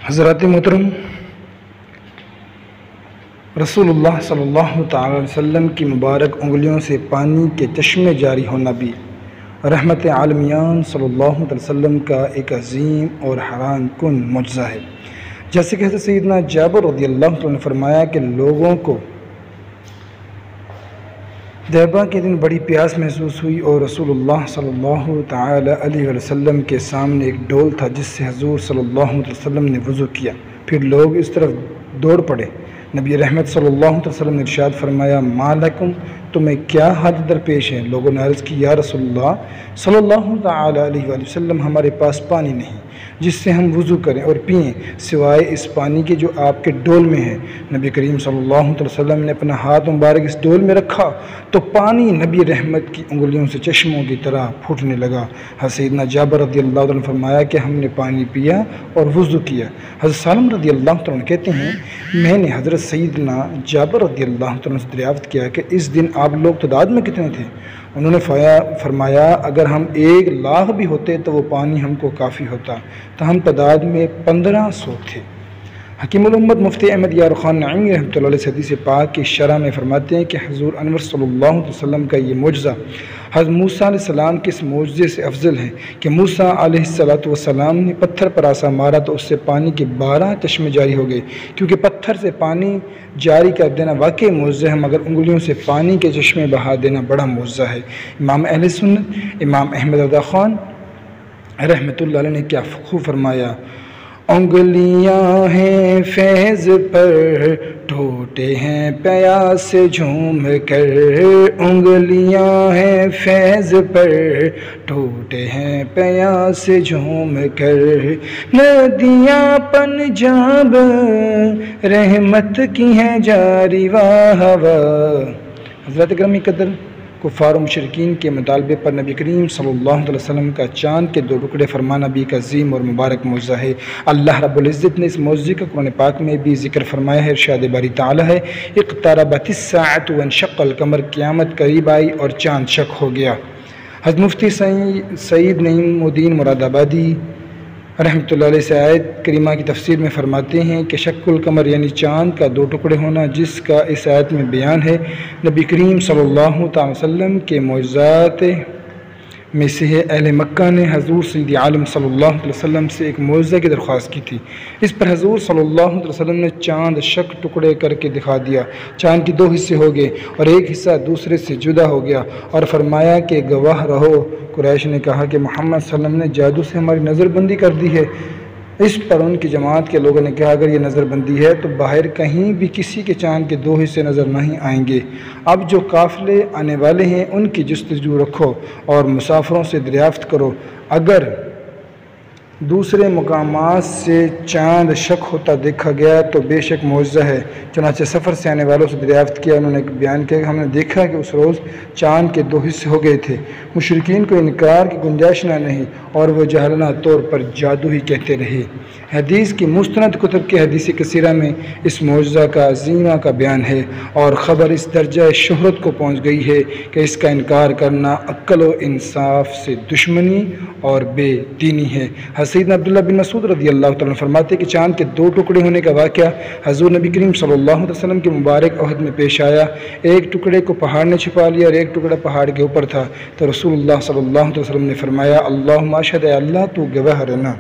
حضرات محترم، رسول اللہ صلی اللہ تعالی علیہ وسلم کی مبارک انگلیوں سے پانی کے چشمے جاری ہونا بھی رحمت عالمیان صلی اللہ علیہ وسلم کا ایک عظیم اور حیران کن معجزہ ہے۔ جیسے کہ حضرت سیدنا جابر رضی اللہ عنہ نے فرمایا کہ لوگوں کو دیبا کے دن بڑی پیاس محسوس ہوئی اور رسول اللہ صلی اللہ تعالی علیہ وسلم کے سامنے ایک ڈول تھا جس سے حضور صلی اللہ علیہ وسلم نے وضو کیا۔ پھر لوگ اس طرف دوڑ پڑے۔ نبی رحمت صلی اللہ علیہ وسلم نے ارشاد فرمایا، ما لکم، تمہیں کیا حاجت درپیش ہے؟ لوگوں نے عرض کی، یا رسول اللہ صلی اللہ تعالی علیہ وآلہ وسلم، ہمارے پاس پانی نہیں جس سے ہم وضو کریں اور پئیں سوائے اس پانی کے جو آپ کے ڈول میں ہے۔ نبی کریم صلی اللہ علیہ وسلم نے اپنا ہاتھ مبارک اس ڈول میں رکھا تو پانی نبی رحمت کی انگلیوں سے چشموں کی طرح پھوٹنے لگا۔ حضرت سیدنا جابر رضی اللہ عنہ نے فرمایا کہ ہم نے پانی پیا اور وضو کیا۔ حضرت سالم رضی اللہ عنہ کہتے ہیں، میں نے حضرت سیدنا جابر رضی اللہ عنہ سے دریافت کیا کہ اس دن آپ لوگ تعداد میں کتنے تھے؟ انہوں نے فرمایا، اگر ہم 1,00,000 بھی ہوتے تو وہ پانی ہم کو کافی ہوتا، تو ہم تعداد میں 1500 تھے۔ حکیم الامت مفتی احمد یار خان نعیمی رحمۃ اللہ علیہ حدیث پاک کی شرح میں فرماتے ہیں کہ حضور انور صلی اللہ علیہ وسلم کا یہ معجزہ حضرت موسیٰ علیہ السلام کے اس معجزے سے افضل ہے کہ موسیٰ علیہ السلام نے پتھر پر عصا مارا تو اس سے پانی کے 12 چشمے جاری ہو گئے۔ کیونکہ پتھر سے پانی جاری کر دینا واقعی معجزہ ہے، مگر انگلیوں سے پانی کے چشمے بہا دینا بڑا معجزہ ہے۔ امام اہل سنت امام احمد رضا خان رحمۃ اللہ علیہ نے کیا خوب فرمایا، انگلیاں ہیں فیض پر ٹوٹے ہیں پیاس سے جھوم کر، انگلیاں ہیں فیض پر ٹوٹے ہیں پیاس سے جھوم کر، ندیاں پنجاب رحمت کی ہیں جاری واہ واہ۔ حضرات گرامی قدر، کفار و مشرکین کے مطالبے پر نبی کریم صلی اللہ علیہ وسلم کا چاند کے 2 ٹکڑے فرمانا بھی ایک عظیم اور مبارک معجزہ ہے۔ اللہ رب العزت نے اس معجزے کا قرآن پاک میں بھی ذکر فرمایا ہے۔ ارشاد باری تعالی ہے، اقتربت الساعۃ وانشق القمر، قیامت قریب آئی اور چاند شق ہو گیا۔ حضرت مفتی سعید نعیم الدین مراد آبادی رحمۃ اللہ علیہ سے آیت کریمہ کی تفسیر میں فرماتے ہیں کہ شق القمر یعنی چاند کا 2 ٹکڑے ہونا، جس کا اس آیت میں بیان ہے، نبی کریم صلی اللہ تعالی وسلم کے معجزات میں سے ہے۔ اہل مکہ نے حضور سید عالم صلی اللہ علیہ وسلم سے ایک معجزہ کی درخواست کی تھی۔ اس پر حضور صلی اللہ علیہ وسلم نے چاند شق ٹکڑے کر کے دکھا دیا۔ چاند کے 2 حصے ہو گئے اور ایک حصہ دوسرے سے جدا ہو گیا، اور فرمایا کہ گواہ رہو۔ قریش نے کہا کہ محمد صلی اللہ علیہ وسلم نے جادو سے ہماری نظر بندی کر دی ہے۔ اس پر ان کی جماعت کے لوگوں نے کہا، اگر یہ نظر بندی ہے تو باہر کہیں بھی کسی کے چاند کے 2 حصے نظر نہیں آئیں گے۔ اب جو قافلے آنے والے ہیں ان کی جستجو رکھو اور مسافروں سے دریافت کرو، اگر دوسرے مقامات سے چاند شق ہوتا دیکھا گیا تو بے شک معجزہ ہے۔ چنانچہ سفر سے آنے والوں سے دریافت کیا، انہوں نے بیان کیا کہ ہم نے دیکھا کہ اس روز چاند کے 2 حصے ہو گئے تھے۔ مشرکین کو انکار کی گنجائش نہ نہیں اور وہ جاہلانہ طور پر جادو ہی کہتے رہے۔ حدیث کی مستند کتب کے حدیث کثیرہ میں اس معجزہ کا عظیمہ کا بیان ہے، اور خبر اس درجہ شہرت کو پہنچ گئی ہے کہ اس کا انکار کرنا عقل و انصاف سے دشمنی اور بے دینی ہے۔ سیدنا عبداللہ بن مسعود رضی اللہ تعالیٰ فرماتے کہ چاند کے 2 ٹکڑے ہونے کا واقعہ حضور نبی کریم صلی اللہ علیہ وسلم کے مبارک عہد میں پیش آیا۔ ایک ٹکڑے کو پہاڑ نے چھپا لیا اور ایک ٹکڑا پہاڑ کے اوپر تھا، تو رسول اللہ صلی اللہ علیہ وسلم نے فرمایا، اللہم اشہد، اے اللہ تو گواہ رہنا۔